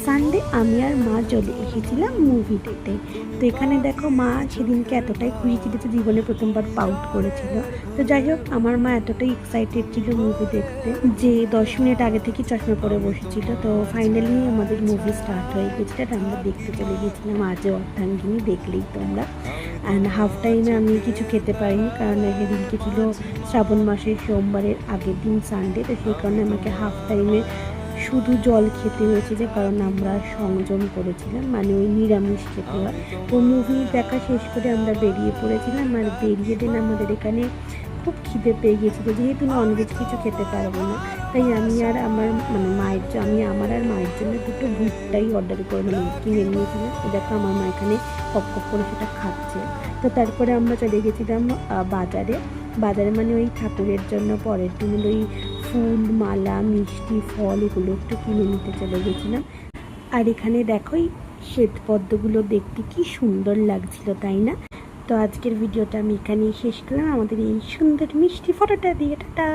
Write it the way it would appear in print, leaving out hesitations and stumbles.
Sunday আমি আর মা চলে এসেছিলাম মুভি দেখতে। তো এখানে দেখো মা সেদিনকে এতটাই খুশি ছিল যে জীবনে প্রথমবার পাউট করেছিল। তো যাই হোক, আমার মা এতটাই এক্সাইটেড ছিল মুভি দেখতে যে 10 মিনিট আগে থেকে চশমা পরে বসেছিল। তো ফাইনালি আমাদের মুভি স্টার্ট হয়ে গেছিল আর আমরা দেখতে চলে গেছিলাম আজও অর্ধাঙ্গিনী, দেখলেই তোমরা। অ্যান্ড হাফ টাইমে আমি কিছু খেতে পারিনি, কারণ সেদিনকে ছিল শ্রাবণ মাসের সোমবারের আগের দিন সানডে। তো সেই কারণে আমাকে হাফ টাইমে শুধু জল খেতে হয়েছে, যে কারণ আমরা সংযম করেছিলাম, মানে ওই নিরামিষ খেতে হয়। তো মুভি দেখা শেষ করে আমরা বেরিয়ে পড়েছিলাম, আর বেরিয়ে দিন আমাদের এখানে খুব খিদে পেয়ে গেছিলো, যেহেতু ননভেজ কিছু খেতে পারবো না। তাই আমি আর আমার আমার আর মায়ের জন্য দুটো ভুট্টাই অর্ডার করে কিনে নিয়েছিলাম। তো দেখো আমার মা এখানে কপ কপ করে সেটা খাচ্ছে। তো তারপরে আমরা চলে গেছিলাম বাজারে মানে ওই ঠাকুরের জন্য পরের দিন ওই ফুল, মালা, মিষ্টি, ফল এগুলো একটু কিনে নিতে চলে গেছিলাম। আর এখানে দেখো এই শ্বেতপদ্মগুলো দেখতে কি সুন্দর লাগছিল, তাই না? তো আজকের ভিডিওটা আমি এখানেই শেষ করলাম আমাদের এই সুন্দর মিষ্টি ফটোটা দিয়ে। টাটা।